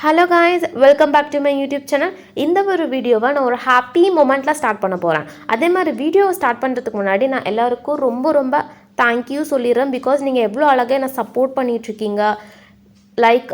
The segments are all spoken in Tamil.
Hello guys, welcome back to my YouTube channel. இந்த ஒரு வீடியோவை நான் ஒரு ஹாப்பி மொமெண்ட்டில் ஸ்டார்ட் பண்ண போகிறேன். அதே மாதிரி வீடியோவை ஸ்டார்ட் பண்ணுறதுக்கு முன்னாடி நான் எல்லாருக்கும் ரொம்ப தேங்க்யூ சொல்லிடுறேன். பிகாஸ் நீங்கள் எவ்வளோ அழகாக என்னை சப்போர்ட் பண்ணிகிட்ருக்கீங்க. Like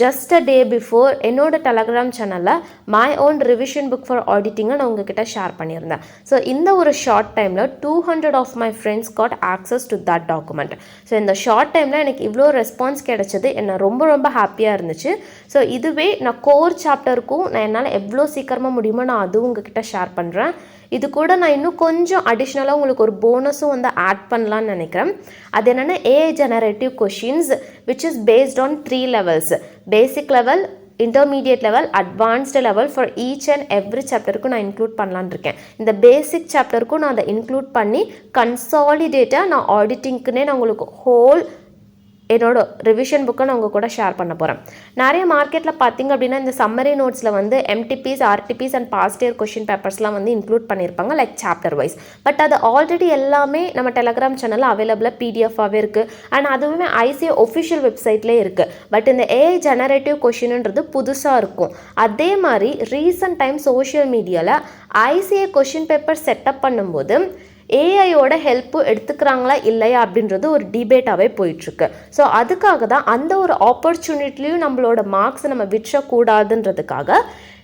just a day before என்னோட டெலகிராம் சேனலில் my own revision book for ஆடிட்டிங்கை நான் உங்ககிட்ட ஷேர் பண்ணியிருந்தேன். ஸோ இந்த ஒரு ஷார்ட் டைமில் 200 of my friends got access to that document. So இந்த ஷார்ட் டைமில் எனக்கு இவ்வளோ ரெஸ்பான்ஸ் கிடைச்சது என்ன ரொம்ப ஹாப்பியாக இருந்துச்சு. ஸோ இதுவே நான் கோர் சாப்டருக்கும் நான் என்னால் எவ்வளோ சீக்கிரமாக முடியுமோ நான் அதுவும் உங்ககிட்ட ஷேர் பண்ணுறேன். இது கூட நான் இன்னும் கொஞ்சம் அடிஷ்னலாக உங்களுக்கு ஒரு போனஸும் வந்து ஆட் பண்ணலான்னு நினைக்கிறேன். அது என்னென்னா AI generative questions which is based on 3 levels: basic level, intermediate level, advanced level. For each and every சாப்டருக்கும் நான் இன்க்ளூட் பண்ணலான்னு இருக்கேன். இந்த பேசிக் சாப்டருக்கும் நான் அதை இன்க்ளூட் பண்ணி கன்சாலிடேட்டாக நான் ஆடிட்டிங்க்குன்னே நான் உங்களுக்கு ஹோல் என்னோட ரிவிஷன் புக்கை நான் உங்கள் கூட ஷேர் பண்ண போகிறேன். நிறைய மார்க்கெட்டில் பார்த்திங்க அப்படின்னா இந்த சம்மரி நோட்ஸில் வந்து MTPs, RTPs and past year question பேப்பர்ஸ்லாம் வந்து இன்க்ளூட் பண்ணியிருப்பாங்க லைக் சாப்டர் வைஸ். பட் அது ஆல்ரெடி எல்லாமே நம்ம டெலகிராம் சேனலில் அவைலபிளாக PDF-ஆகவே இருக்குது. அண்ட் அதுவுமே ICAI ஒஃபிஷியல் வெப்சைட்லேயே இருக்குது. பட் இந்த AI ஜெனரேட்டிவ் கொஷின்ன்றது புதுசாக இருக்கும். அதே மாதிரி ரீசன்ட் டைம் சோஷியல் மீடியாவில் ICAI கொஷின் பேப்பர் செட்டப் பண்ணும்போது ஏஐயோட ஹெல்ப்பு எடுத்துக்கிறாங்களா இல்லையா அப்படின்றது ஒரு டிபேட்டாகவே போயிட்டுருக்கு. ஸோ அதுக்காக தான் அந்த ஒரு ஆப்பர்ச்சுனிட்டிலையும் நம்மளோட மார்க்ஸை நம்ம விட்டுறக்கூடாதுன்றதுக்காக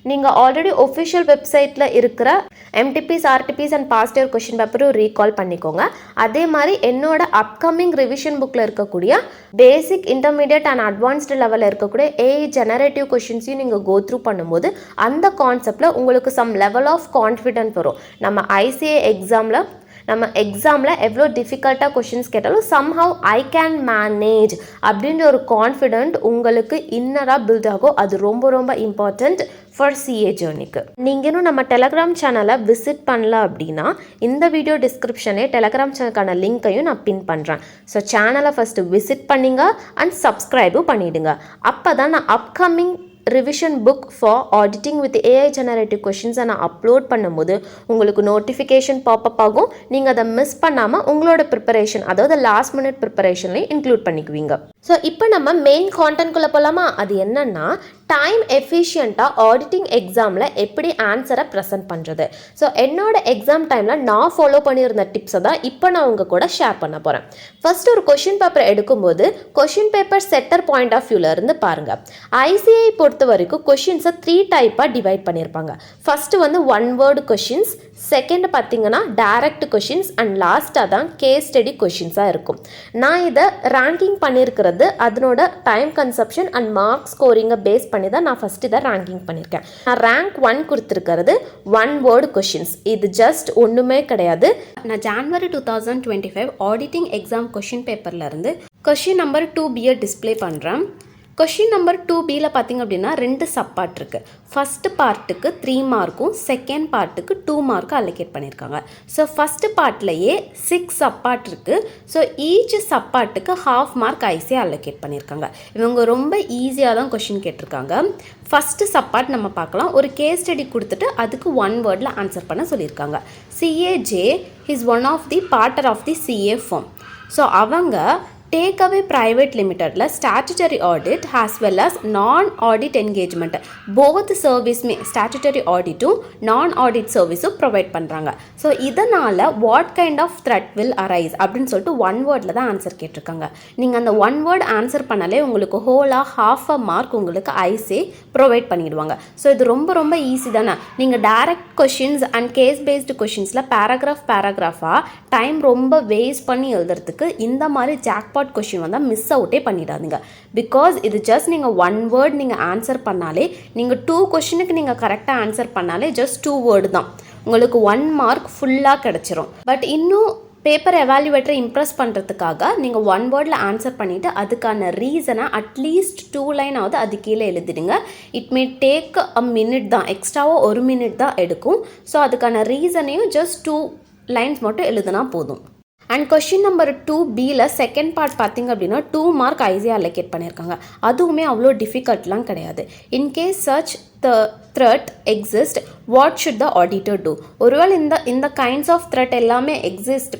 நீங்கள் ஆல்ரெடி ஒஃபிஷியல் வெப்சைட்டில் இருக்கிற MTPs, RTPs and past year question பேப்பரும் ரீகால் பண்ணிக்கோங்க. அதே மாதிரி என்னோட அப்கமிங் ரிவிஷன் புக்கில் இருக்கக்கூடிய பேசிக், இன்டர்மீடியட் அண்ட் அட்வான்ஸ்டு லெவலில் இருக்கக்கூடிய AI ஜெனரேட்டிவ் கொஷின்ஸையும் நீங்கள் கோ த்ரூ பண்ணும்போது அந்த கான்செப்டில் உங்களுக்கு சம் லெவல் ஆஃப் கான்ஃபிடென்ட் வரும். நம்ம ICAI எக்ஸாமில் எவ்வளோ டிஃபிகல்ட்டாக கொஷின்ஸ் கேட்டாலும் சம்ஹவ் ஐ கேன் மேனேஜ் அப்படின்ற ஒரு கான்ஃபிடென்ட் உங்களுக்கு இன்னராக பில்ட் ஆகும். அது ரொம்ப இம்பார்ட்டண்ட் ஃபார் CA ஜேர்னிக்கு. நீங்கள் இன்னும் நம்ம டெலகிராம் சேனலை விசிட் பண்ணல அப்படின்னா இந்த வீடியோ டிஸ்கிரிப்ஷனே டெலகிராம் சேனலுக்கான லிங்க்கையும் நான் பின் பண்ணுறேன். ஸோ சேனலை ஃபஸ்ட்டு விசிட் பண்ணிங்க அண்ட் சப்ஸ்கிரைபும் பண்ணிவிடுங்க. அப்போ தான் நான் upcoming revision book for auditing with AI generative கொஷின்ஸை நான் அப்லோட் பண்ணும்போது உங்களுக்கு நோட்டிஃபிகேஷன் பாப்பப் ஆகும். நீங்கள் அதை மிஸ் பண்ணாமல் உங்களோட ப்ரிப்பரேஷன், அதாவது லாஸ்ட் மினிட் ப்ரிப்பரேஷன்லையும் இன்க்ளூட் பண்ணிக்குவீங்க. ஸோ இப்போ நம்ம மெயின் கான்டென்ட்குள்ளே போகலாமா? அது என்னென்னா டைம் எஃபிஷியண்ட்டாக ஆடிட்டிங் எக்ஸாமில் எப்படி ஆன்சரை ப்ரெசென்ட் பண்ணுறது. ஸோ என்னோட எக்ஸாம் டைமில் நான் ஃபாலோ பண்ணியிருந்த டிப்ஸை தான் இப்போ நான் உங்கள் கூட ஷேர் பண்ண போகிறேன். ஃபர்ஸ்ட் ஒரு கொஷின் பேப்பர் எடுக்கும்போது கொஷின் பேப்பர் செட்டர் பாயிண்ட் ஆஃப் வியூவில் இருந்து பாருங்கள். ICAI பொறுத்த வரைக்கும் கொஷின்ஸை 3 டைப்பாக டிவைட் பண்ணியிருப்பாங்க. ஃபர்ஸ்ட் வந்து 1 word கொஷின்ஸ், செகண்ட் பார்த்தீங்கன்னா டைரக்ட் கொஷின்ஸ் அண்ட் லாஸ்ட்டாக தான் கேஸ் ஸ்டடி கொஷின்ஸாக இருக்கும். நான் இதை ரேங்கிங் பண்ணியிருக்கிறது அதனோட டைம் கன்சப்ஷன் அண்ட் மார்க் ஸ்கோரிங்கை பேஸ் பண்ணி தான் நான் ஃபஸ்ட்டு இதை ரேங்கிங் பண்ணியிருக்கேன். நான் ரேங்க் 1 கொடுத்துருக்கிறது 1 word கொஷின்ஸ். இது ஜஸ்ட் ஒன்றுமே கிடையாது. நான் ஜான்வரி 2025 ஆடிட்டிங் எக்ஸாம் கொஷின் பேப்பர்லேருந்து கொஷின் நம்பர் 2B டிஸ்பிளே பண்ணுறேன். கொஷின் நம்பர் 2Bயில் பார்த்திங்க அப்படின்னா 2 சப்பார்ட் இருக்குது. ஃபஸ்ட்டு பார்ட்டுக்கு 3 மார்க்கும் செகண்ட் பார்ட்டுக்கு 2 மார்க்கும் அலோகேட் பண்ணியிருக்காங்க. ஸோ ஃபஸ்ட்டு பார்ட்லேயே 6 சப்பார்ட் இருக்குது. ஸோ ஈச் சப்பார்ட்டுக்கு 1/2 மார்க் ICAI அலோகேட் பண்ணியிருக்காங்க. இவங்க ரொம்ப ஈஸியாக தான் கொஷின் கேட்டிருக்காங்க. ஃபஸ்ட்டு சப்பார்ட் நம்ம பார்க்கலாம். ஒரு கேஸ் ஸ்டடி கொடுத்துட்டு அதுக்கு 1 wordல ஆன்சர் பண்ண சொல்லியிருக்காங்க. CAJ is one of the partner of the CA firm. So அவங்க Takeaway Private Limitedல statutory audit as well as non-audit engagement both service-மே statutory audit-ம் non-audit service-ம் ப்ரொவைட் பண்ணுறாங்க. ஸோ இதனால் what kind of threat will arise அப்படின்னு சொல்லிட்டு 1 wordல தான் ஆன்சர் கேட்டிருக்காங்க. நீங்கள் அந்த 1 word ஆன்சர் பண்ணாலே உங்களுக்கு ஹோலாக 1/2 மார்க் உங்களுக்கு ICAI ப்ரொவைட் பண்ணிடுவாங்க. ஸோ இது ரொம்ப ஈஸி தானே. நீங்கள் direct questions and case based கொஷின்ஸில் பேராகிராஃபாக டைம் ரொம்ப வேஸ்ட் பண்ணி எழுதுறதுக்கு இந்த மாதிரி ஜாக்பாட் கொஷின் வந்தால் மிஸ் அவுட்டே பண்ணிடாதீங்க. பிகாஸ் இது ஜஸ்ட் நீங்கள் 1 word நீங்கள் ஆன்சர் பண்ணாலே, நீங்கள் 2 கொஷினுக்கு நீங்கள் கரெக்டாக ஆன்சர் பண்ணாலே ஜஸ்ட் 2 word தான் உங்களுக்கு 1 மார்க் ஃபுல்லாக கிடச்சிரும். பட் இன்னும் பேப்பர் எவாலுவேட்டரை இம்ப்ரெஸ் பண்ணுறதுக்காக நீங்கள் 1 wordல ஆன்சர் பண்ணிவிட்டு அதுக்கான ரீசனை அட்லீஸ்ட் 2 line ஆகுது அது கீழே எழுதிடுங்க. It may take a minute தான், எக்ஸ்ட்ராவாக 1 minute தான் எடுக்கும். ஸோ அதுக்கான ரீசனையும் ஜஸ்ட் 2 lines மட்டும் எழுதுனா போதும். அண்ட் கொஷின் நம்பர் 2Bயில் செகண்ட் பார்ட் பார்த்திங்க அப்படின்னா 2 மார்க் ICAI அலோகேட் பண்ணியிருக்காங்க. அதுவுமே அவ்வளோ டிஃபிகல்ட்லாம் கிடையாது. இன்கேஸ் சர்ச் threat exist, what should the auditor do? ஒருவேளை இந்த கைண்ட்ஸ் ஆஃப் த்ரெட் எல்லாமே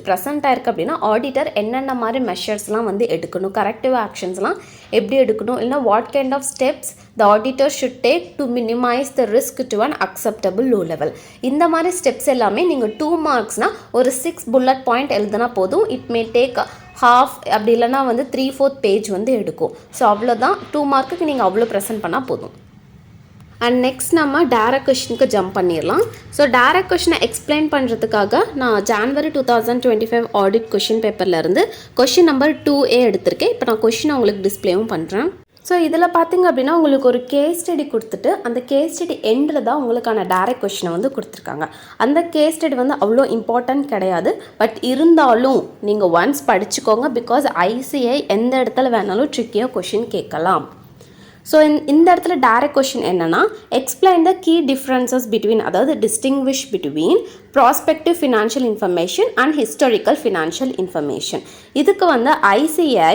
ப்ரெசென்ட் ஆயிருக்கு அப்படின்னா ஆடிட்டர் என்னென்ன மாதிரி மெஷர்ஸ்லாம் வந்து எடுக்கணும், கரெக்டிவ் ஆக்ஷன்ஸ்லாம் எப்படி எடுக்கணும், இல்லைனா what kind of steps the auditor should take to minimise the risk to an acceptable low level. இந்த மாதிரி ஸ்டெப்ஸ் எல்லாமே நீங்கள் 2 மார்க்ஸ்னால் ஒரு 6 புல்லட் பாயிண்ட் எழுதுனா போதும். இட் மே டேக் ஹாஃப், அப்படி இல்லைனா 3/4 பேஜ் எடுக்கும். ஸோ அவ்வளோதான், 2 மார்க்குக்கு நீங்கள் அவ்வளோ ப்ரெசென்ட் பண்ணால் போதும். அண்ட் நெக்ஸ்ட் நம்ம டைரக்ட் கொஷினுக்கு ஜம்ப் பண்ணிடலாம். ஸோ டைரக்ட் கொஷினை எக்ஸ்பிளைன் பண்ணுறதுக்காக நான் January 2025 ஆடிட் கொஷின் பேப்பர்லேருந்து கொஷின் நம்பர் 2A எடுத்திருக்கேன். இப்போ நான் கொஷினை உங்களுக்கு டிஸ்பிளேவும் பண்ணுறேன். ஸோ இதில் பார்த்திங்க அப்படின்னா உங்களுக்கு ஒரு கேஸ் ஸ்டடி கொடுத்துட்டு அந்த கேஸ் ஸ்டடி எண்டில் தான் உங்களுக்கான டைரக்ட் கொஷினை கொடுத்துருக்காங்க. அந்த கேஸ் ஸ்டடி அவ்வளோ இம்பார்ட்டன்ட் கிடையாது. பட் இருந்தாலும் நீங்கள் ஒன்ஸ் படிச்சுக்கோங்க. பிகாஸ் ஐசிஐ எந்த இடத்துல வேணாலும் ட்ரிக்கியாக கொஷின் கேட்கலாம். ஸோ இந்த இடத்துல டைரக்ட் கொஷின் என்னென்னா, explain the key differences between, அதாவது distinguish between prospective financial information and historical financial information. இதுக்கு ஐசிஐ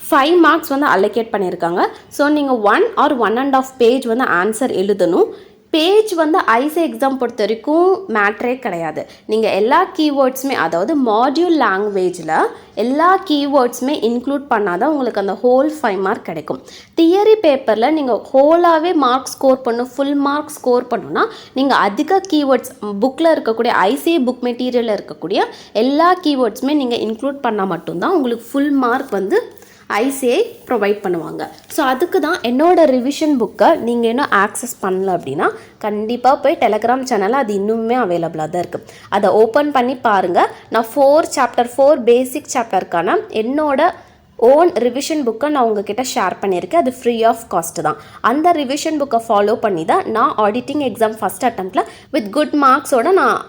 5 மார்க்ஸ் அலோகேட் பண்ணியிருக்காங்க. ஸோ நீங்கள் 1 or 1.5 பேஜ் ஆன்சர் எழுதணும். பேஜ் ஐசி எக்ஸாம் பொறுத்த வரைக்கும் மேட்ரே கிடையாது. நீங்கள் எல்லா கீவேர்ட்ஸுமே, அதாவது மாடியூல் லாங்குவேஜில் எல்லா கீவேர்ட்ஸுமே இன்க்ளூட் பண்ணாதான் உங்களுக்கு அந்த ஹோல் 5 மார்க் கிடைக்கும். தியரி பேப்பரில் நீங்கள் ஹோலாகவே மார்க் ஸ்கோர் பண்ணணும், ஃபுல் மார்க் ஸ்கோர் பண்ணணும்னா நீங்கள் அதிக கீவேர்ட்ஸ் புக்கில் இருக்கக்கூடிய ஐசிஐ புக் மெட்டீரியலில் இருக்கக்கூடிய எல்லா கீவேர்ட்ஸுமே நீங்கள் இன்க்ளூட் பண்ணால் மட்டும்தான் உங்களுக்கு ஃபுல் மார்க் ஐசிஐ ப்ரொவைட் பண்ணுவாங்க. ஸோ அதுக்கு தான் என்னோட ரிவிஷன் புக்கை நீங்கள் இன்னும் ஆக்சஸ் பண்ணல அப்படின்னா கண்டிப்பாக போய் டெலகிராம் சேனலில் அது இன்னுமே அவைலபிளாக தான் இருக்குது. அதை ஓப்பன் பண்ணி பாருங்கள். நான் 4 பேசிக் சாப்டருக்கான என்னோட ஓன் ரிவிஷன் புக்கை நான் உங்ககிட்ட ஷேர் பண்ணியிருக்கேன். அது ஃப்ரீ ஆஃப் காஸ்ட் தான். அந்த ரிவிஷன் புக்கை ஃபாலோ பண்ணி தான் நான் ஆடிட்டிங் எக்ஸாம் ஃபஸ்ட் அட்டெம்ப்டில் வித் குட் மார்க்ஸோட நான்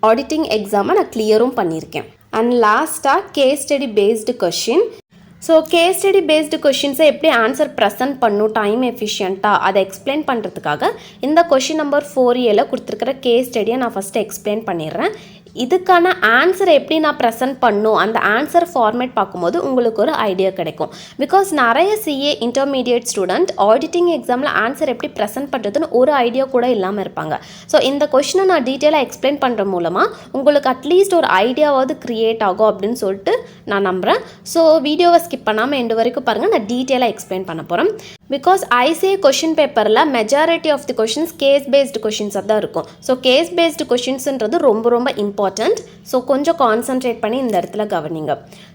ஆடிட்டிங் எக்ஸாமை நான் கிளியரும் பண்ணியிருக்கேன். அண்ட் லாஸ்ட்டாக case study based question. So case study based கொஷின்ஸை எப்படி ஆன்சர் ப்ரெசென்ட் பண்ணும் டைம் எஃபிஷியண்ட்டாக அதை எக்ஸ்பிளைன் பண்ணுறதுக்காக இந்த கொஷின் நம்பர் 4Aல கொடுத்துருக்கிற கேஸ் ஸ்டடியை நான் ஃபஸ்ட்டு எக்ஸ்பிளைன் பண்ணிடுறேன். இதுக்கான ஆன்சரை எப்படி நான் ப்ரெசென்ட் பண்ணும், அந்த ஆன்சர் ஃபார்மேட் பார்க்கும்போது உங்களுக்கு ஒரு ஐடியா கிடைக்கும். பிகாஸ் நிறைய சிஏ இன்டர்மீடியட் ஸ்டூடெண்ட் ஆடிட்டிங் எக்ஸாமில் ஆன்சர் எப்படி ப்ரெசென்ட் பண்ணுறதுன்னு ஒரு ஐடியா கூட இல்லாமல் இருப்பாங்க. ஸோ இந்த கொஷினை நான் டீட்டெயிலாக எக்ஸ்பிளைன் பண்ணுற மூலமாக உங்களுக்கு அட்லீஸ்ட் ஒரு ஐடியாவாவது க்ரியேட் ஆகும் அப்படின்னு சொல்லிட்டு நான் நம்புகிறேன். ஸோ வீடியோவை ஸ்கிப் பண்ணாமல் எண்டு வரைக்கும் பாருங்கள். நான் டீட்டெயிலாக எக்ஸ்பிளைன் பண்ண போகிறேன். பிகாஸ் ஐசிஐ கொஷின் பேப்பரில் majority of the questions case based கொஷின்ஸாக தான் இருக்கும். ஸோ கேஸ் பேஸ்டு கொஷின்ஸுன்றது ரொம்ப ரொம்ப இம்பார்ட்டண்ட். ஸோ கொஞ்சம் கான்சன்ட்ரேட் பண்ணி இந்த இடத்துல கவனிங்க.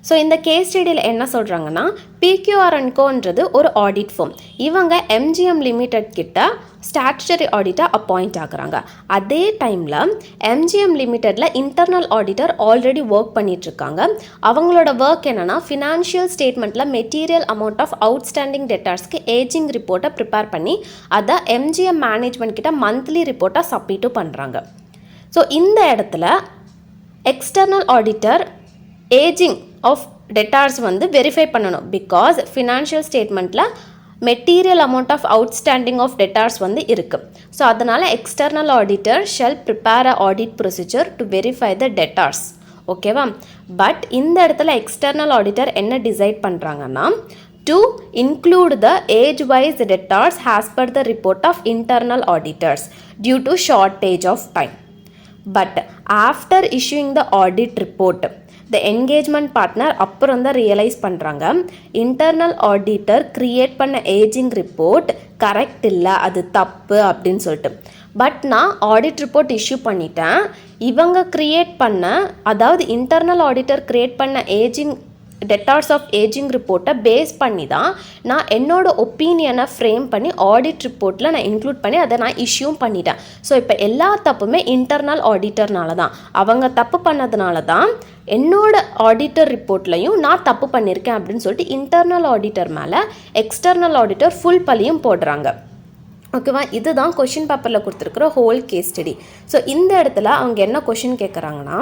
ஸோ இந்த கேஸ் ஸ்டடியில் என்ன சொல்கிறாங்கன்னா, PQR&Coன்றது ஒரு ஆடிட் ஃபார்ம். இவங்க MGM லிமிடெட் கிட்ட ஸ்டாச்சுட்டரி ஆடிட்டர் அப்பாயிண்ட் ஆகுறாங்க. அதே டைமில் MGM லிமிடெட்டில் இன்டர்னல் ஆடிட்டர் ஆல்ரெடி ஒர்க் பண்ணிகிட்ருக்காங்க. அவங்களோட ஒர்க் என்னென்னா, ஃபினான்ஷியல் ஸ்டேட்மெண்ட்டில் மெட்டீரியல் அமௌண்ட் ஆஃப் அவுட்ஸ்டாண்டிங் டெட்டார்ஸ்க்கு ஏஜிங் ரிப்போர்ட்டை ப்ரிப்பேர் பண்ணி அதை MGM மேனேஜ்மெண்ட் கிட்ட மந்த்லி ரிப்போர்ட்டாக சப்மிட்டும் பண்ணுறாங்க. ஸோ இந்த இடத்துல external auditor ageing of debtors verify பண்ணணும். பிகாஸ் ஃபினான்ஷியல் ஸ்டேட்மெண்ட்டில் material amount of outstanding of debtors இருக்குது. ஸோ அதனால் external auditor shell prepare a audit procedure to verify the debtors. ஓகேவா? பட் இந்த இடத்துல எக்ஸ்டர்னல் ஆடிட்டர் என்ன டிசைட் பண்ணுறாங்கன்னா, to include the age-wise debtors as per the report of internal auditors due to shortage of time. But after issuing the audit report, the engagement partner அப்புறம் தான் ரியலைஸ் பண்ணுறாங்க, இன்டர்னல் ஆடிட்டர் க்ரியேட் பண்ண ஏஜிங் ரிப்போர்ட் கரெக்ட் இல்லை, அது தப்பு அப்படின்னு சொல்லிட்டு. பட் நான் ஆடிட் ரிப்போர்ட் இஷ்யூ பண்ணிட்டேன். இவங்க க்ரியேட் பண்ண, அதாவது இன்டர்னல் ஆடிட்டர் க்ரியேட் பண்ண ஏஜிங் டெட்டார்ஸ் ஆஃப் ஏஜிங் ரிப்போர்ட்டை பேஸ் பண்ணி தான் நான் என்னோட ஒப்பீனியனை ஃப்ரேம் பண்ணி ஆடிட் ரிப்போர்ட்டில் நான் இன்க்ளூட் பண்ணி அதை நான் இஷ்யூவும் பண்ணிட்டேன். ஸோ இப்போ எல்லா தப்புமே இன்டர்னல் ஆடிட்டர்னால தான், அவங்க தப்பு பண்ணதுனால தான் என்னோட ஆடிட்டர் ரிப்போர்ட்லையும் நான் தப்பு பண்ணியிருக்கேன் அப்படின்னு சொல்லிட்டு இன்டர்னல் ஆடிட்டர் மேலே எக்ஸ்டர்னல் ஆடிட்டர் ஃபுல் பழியும் போடுறாங்க. ஓகேவா? இதுதான் கொஷின் பேப்பரில் கொடுத்துருக்குற ஹோல் கேஸ் ஸ்டடி. ஸோ இந்த இடத்துல அவங்க என்ன கொஷின் கேட்குறாங்கன்னா,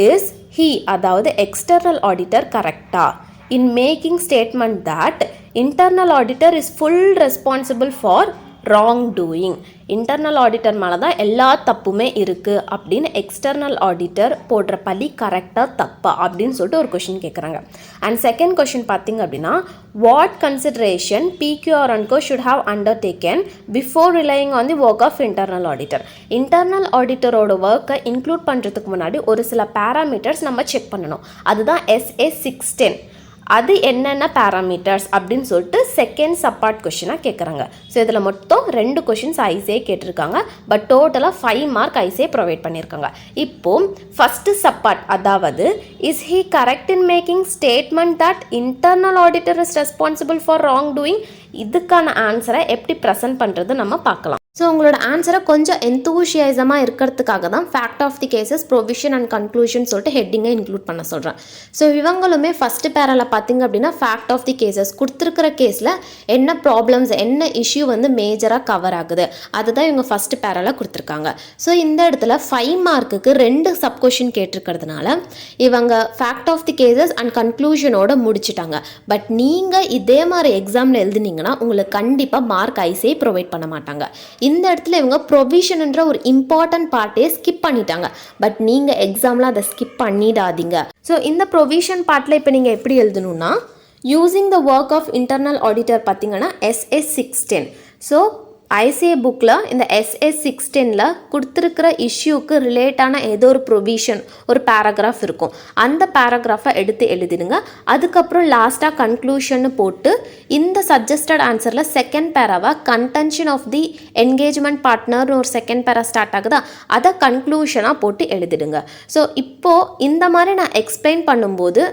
இஸ் ஹி, அதாவது எக்ஸ்டர்னல் ஆடிட்டர் கரெக்டா in making statement that internal auditor is full responsible for wrong doing. Internal auditor மேலே தான் எல்லா தப்புமே இருக்குது அப்படின்னு எக்ஸ்டர்னல் ஆடிட்டர் போடுற பழி கரெக்டாக தப்பா அப்படின்னு சொல்லிட்டு ஒரு கொஷின் கேட்குறாங்க. அண்ட் செகண்ட் கொஷின் பார்த்திங்க அப்படின்னா, what consideration PQR&Co should have undertaken before relying on the work of internal auditor. Internal ஆடிட்டரோட ஒர்க்கை இன்க்ளூட் பண்ணுறதுக்கு முன்னாடி ஒரு சில பேராமீட்டர்ஸ் நம்ம செக் பண்ணணும். அதுதான் SA 610. அது என்னென்ன பேராமீட்டர்ஸ் அப்படின்னு சொல்லிட்டு செகண்ட் சப்பார்ட் கொஷினாக கேட்குறாங்க. ஸோ இதில் மொத்தம் 2 கொஷின்ஸ் ஐஸே கேட்டிருக்காங்க. பட் டோட்டலாக 5 மார்க் ஐஸே ப்ரொவைட் பண்ணியிருக்காங்க. இப்போது ஃபஸ்ட்டு சப்பார்ட், அதாவது is he correct in making statement that internal auditor is responsible for wrong doing, இதுக்கான ஆன்சரை எப்படி ப்ரெசென்ட் பண்ணுறது நம்ம பார்க்கலாம். ஸோ உங்களோட ஆன்சரை கொஞ்சம் எந்தூஷியஸமாக இருக்கிறதுக்காக தான் fact of the cases, provision and conclusion சொல்லிட்டு ஹெட்டிங்கை இன்க்ளூட் பண்ண சொல்கிறேன். ஸோ இவங்களுமே ஃபஸ்ட்டு பேரால பார்த்திங்க அப்படின்னா ஃபேக்ட் ஆஃப் தி கேசஸ் கொடுத்துருக்கிற கேஸில் என்ன ப்ராப்ளம்ஸ், என்ன இஷ்யூ வந்து மேஜராக கவர் ஆகுது, அதுதான் இவங்க ஃபஸ்ட்டு பேரால கொடுத்துருக்காங்க. ஸோ இந்த இடத்துல 5 மார்க்குக்கு 2 சப் கொஷின் கேட்டிருக்கிறதுனால இவங்க fact of the cases and கன்க்ளூஷனோட முடிச்சிட்டாங்க. பட் நீங்கள் இதே மாதிரி எக்ஸாமில் எழுதுனீங்கன்னா உங்களுக்கு கண்டிப்பாக மார்க் ஐஸே ப்ரொவைட் பண்ண மாட்டாங்க. இந்த இடத்துல இவங்க ப்ரொவிஷன்ன்ற ஒரு இம்பார்ட்டன்ட் பார்ட்டே ஸ்கிப் பண்ணிட்டாங்க. பட் நீங்கள் எக்ஸாமில் அதை ஸ்கிப் பண்ணிடாதீங்க. ஸோ இந்த ப்ரொவிஷன் பார்ட்டில் இப்போ நீங்கள் எப்படி எழுதணும்னா, using the work of internal auditor பார்த்தீங்கன்னா SS 610. ஸோ ஐசிஏ புக்கில் இந்த SS 610ல் கொடுத்துருக்கிற இஷ்யூக்கு ரிலேட்டான ஏதோ ஒரு ப்ரொவிஷன், ஒரு பேராகிராஃப் இருக்கும். அந்த பேராகிராஃபை எடுத்து எழுதிடுங்க. அதுக்கப்புறம் லாஸ்ட்டாக கன்க்ளூஷன் போட்டு இந்த சஜஸ்டட் ஆன்சரில் செகண்ட் பேராவை கன்டென்ஷன் ஆஃப் தி என்கேஜ்மெண்ட் பார்ட்னர்னு ஒரு செகண்ட் பேரா ஸ்டார்ட் ஆகுதா, அதை கன்க்ளூஷனாக போட்டு எழுதிடுங்க. ஸோ இப்போது இந்த மாதிரி நான் எக்ஸ்பிளைன் பண்ணும்போது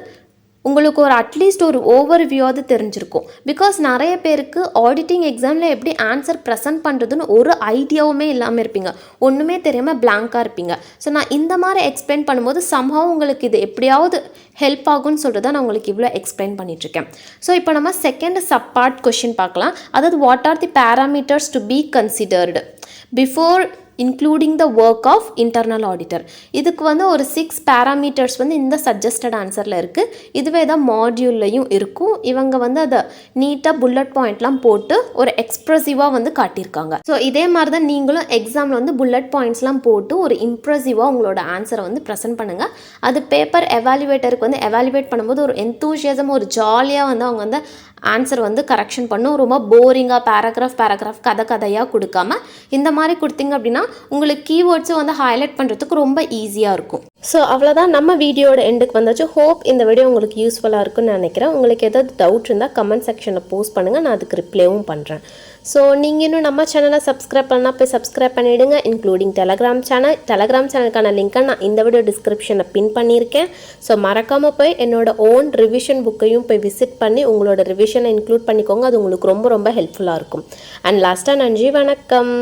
உங்களுக்கு ஒரு அட்லீஸ்ட் ஒரு ஓவர் வியூவாவது தெரிஞ்சிருக்கும். பிகாஸ் நிறைய பேருக்கு ஆடிட்டிங் எக்ஸாமில் எப்படி ஆன்சர் ப்ரெசென்ட் பண்ணுறதுன்னு ஒரு ஐடியாவுமே இல்லாமல் இருப்பீங்க, ஒன்றுமே தெரியாமல் பிளாங்காக இருப்பீங்க. ஸோ நான் இந்த மாதிரி எக்ஸ்பிளைன் பண்ணும்போது சம்ஹவ் உங்களுக்கு இது எப்படியாவது ஹெல்ப் ஆகும்னு சொல்லிட்டு தான் நான் உங்களுக்கு இவ்வளோ எக்ஸ்பிளைன் பண்ணிட்டுருக்கேன். ஸோ இப்போ நம்ம செகண்ட் சப்பார்ட் கொஷின் பார்க்கலாம். அதாவது what are the parameters to be considered before including the work of internal auditor. இதுக்கு வந்து ஒரு 6 பேராமீட்டர்ஸ் வந்து இந்த சஜஸ்டட் ஆன்சரில் இருக்குது. இதுவே தான் மாடியூல்லையும் இருக்கும். இவங்க வந்து அதை நீட்டாக புல்லட் பாயிண்ட்லாம் போட்டு ஒரு எக்ஸ்ப்ரெசிவாக வந்து காட்டியிருக்காங்க. ஸோ இதே மாதிரி தான் நீங்களும் எக்ஸாமில் வந்து புல்லட் பாயிண்ட்ஸ்லாம் போட்டு ஒரு இம்ப்ரெசிவாக உங்களோட ஆன்சரை வந்து ப்ரெசென்ட் பண்ணுங்கள். அது பேப்பர் எவாலுவேட்டருக்கு வந்து எவாலுவேட் பண்ணும்போது ஒரு எந்தூஷியஸம், ஒரு ஜாலியாக வந்து அவங்க வந்து ஆன்சர் வந்து கரெக்ஷன் பண்ணும். ரொம்ப போரிங்காக பேராகிராஃப் கதையாக கொடுக்காம இந்த மாதிரி கொடுத்தீங்க அப்படின்னா உங்களுக்கு கீவேர்ட்ஸும் வந்து ஹைலைட் பண்ணுறதுக்கு ரொம்ப ஈஸியாக இருக்கும். ஸோ அவ்வளோதான், நம்ம வீடியோட எண்டுக்கு வந்தாச்சு. ஹோப் இந்த வீடியோ உங்களுக்கு யூஸ்ஃபுல்லாக இருக்குன்னு நினைக்கிறேன். உங்களுக்கு ஏதாவது டவுட் இருந்தால் கமெண்ட் செக்ஷனில் போஸ்ட் பண்ணுங்கள், நான் அதுக்கு ரிப்ளைவும் பண்ணுறேன். ஸோ நீங்கள் இன்னும் நம்ம சேனலை சப்ஸ்கிரைப் பண்ணால் போய் சப்ஸ்கிரைப் பண்ணிவிடுங்க, இன்க்ளூடிங் டெலகிராம் சேனலுக்கான லிங்க்கை நான் இந்த வீடியோ டிஸ்கிரிப்ஷனில் பின் பண்ணியிருக்கேன். ஸோ மறக்காமல் போய் என்னோட ஓன் ரிவிஷன் புக்கையும் போய் விசிட் பண்ணி உங்களோட ரிவிஷனை இன்க்ளூட் பண்ணிக்கோங்க. அது உங்களுக்கு ரொம்ப ரொம்ப ஹெல்ப்ஃபுல்லாக இருக்கும். அண்ட் லாஸ்ட்டாக நன்றி, வணக்கம்.